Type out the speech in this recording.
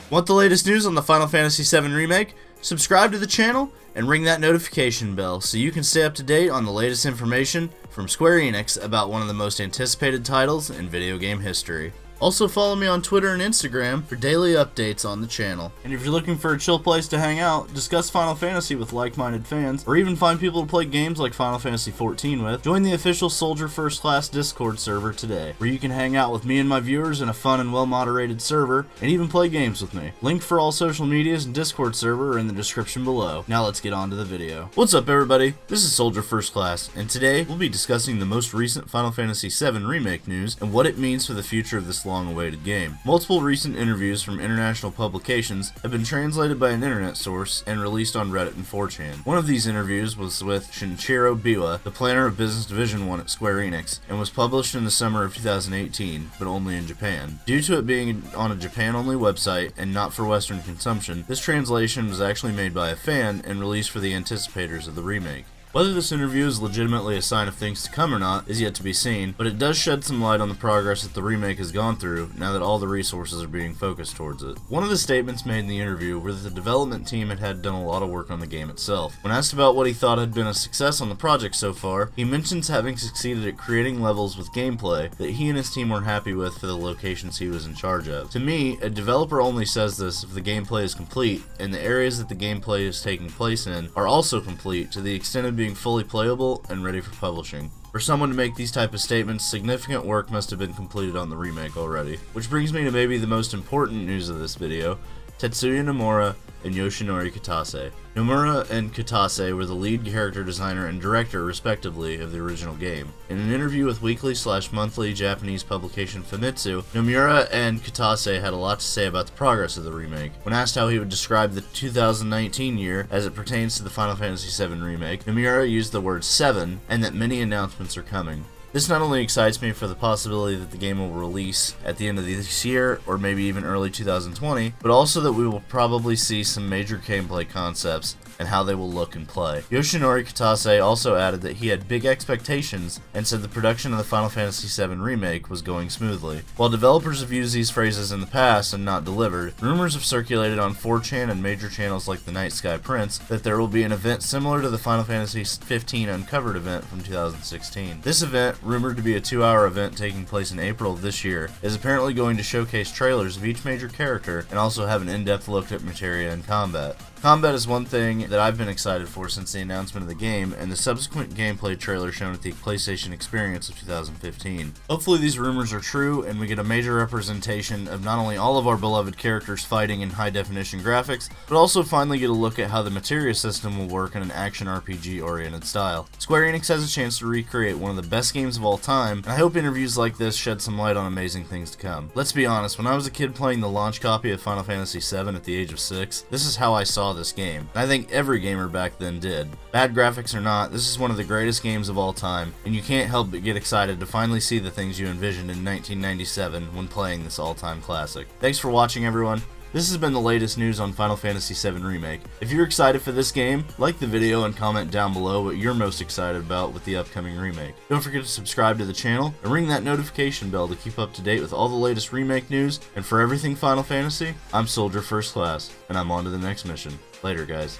Want the latest news on the Final Fantasy VII Remake? Subscribe to the channel and ring that notification bell so you can stay up to date on the latest information from Square Enix about one of the most anticipated titles in video game history. Also follow me on Twitter and Instagram for daily updates on the channel. And if you're looking for a chill place to hang out, discuss Final Fantasy with like-minded fans, or even find people to play games like Final Fantasy XIV with, join the official Soldier First Class Discord server today, where you can hang out with me and my viewers in a fun and well-moderated server, and even play games with me. Link for all social medias and Discord server are in the description below. Now let's get on to the video. What's up everybody? This is Soldier First Class, and today we'll be discussing the most recent Final Fantasy VII Remake news and what it means for the future of this long-awaited game. Multiple recent interviews from international publications have been translated by an internet source and released on Reddit and 4chan. One of these interviews was with Shinichiro Biwa, the planner of Business Division 1 at Square Enix, and was published in the summer of 2018, but only in Japan. Due to it being on a Japan-only website and not for Western consumption, this translation was actually made by a fan and released for the anticipators of the remake. Whether this interview is legitimately a sign of things to come or not is yet to be seen, but it does shed some light on the progress that the remake has gone through now that all the resources are being focused towards it. One of the statements made in the interview were that the development team had done a lot of work on the game itself. When asked about what he thought had been a success on the project so far, he mentions having succeeded at creating levels with gameplay that he and his team were happy with for the locations he was in charge of. To me, a developer only says this if the gameplay is complete, and the areas that the gameplay is taking place in are also complete to the extent of being fully playable and ready for publishing. For someone to make these type of statements, significant work must have been completed on the remake already. Which brings me to maybe the most important news of this video: Tetsuya Nomura and Yoshinori Kitase. Nomura and Kitase were the lead character designer and director, respectively, of the original game. In an interview with weekly/monthly Japanese publication Famitsu, Nomura and Kitase had a lot to say about the progress of the remake. When asked how he would describe the 2019 year as it pertains to the Final Fantasy VII Remake, Nomura used the word 7 and that many announcements are coming. This not only excites me for the possibility that the game will release at the end of this year, or maybe even early 2020, but also that we will probably see some major gameplay concepts and how they will look and play. Yoshinori Kitase also added that he had big expectations and said the production of the Final Fantasy VII Remake was going smoothly. While developers have used these phrases in the past and not delivered, rumors have circulated on 4chan and major channels like the Night Sky Prince that there will be an event similar to the Final Fantasy XV Uncovered event from 2016. This event, rumored to be a 2-hour event taking place in April of this year, is apparently going to showcase trailers of each major character and also have an in-depth look at materia and combat. Combat is one thing that I've been excited for since the announcement of the game and the subsequent gameplay trailer shown at the PlayStation Experience of 2015. Hopefully these rumors are true and we get a major representation of not only all of our beloved characters fighting in high-definition graphics, but also finally get a look at how the materia system will work in an action RPG-oriented style. Square Enix has a chance to recreate one of the best games of all time, and I hope interviews like this shed some light on amazing things to come. Let's be honest, when I was a kid playing the launch copy of Final Fantasy VII at the age of 6, this is how I saw this game, and I think every gamer back then did. Bad graphics or not, this is one of the greatest games of all time, and you can't help but get excited to finally see the things you envisioned in 1997 when playing this all-time classic. Thanks for watching everyone. This has been the latest news on Final Fantasy VII Remake. If you're excited for this game, like the video and comment down below what you're most excited about with the upcoming remake. Don't forget to subscribe to the channel and ring that notification bell to keep up to date with all the latest remake news. And for everything Final Fantasy, I'm Soldier First Class, and I'm on to the next mission. Later, guys.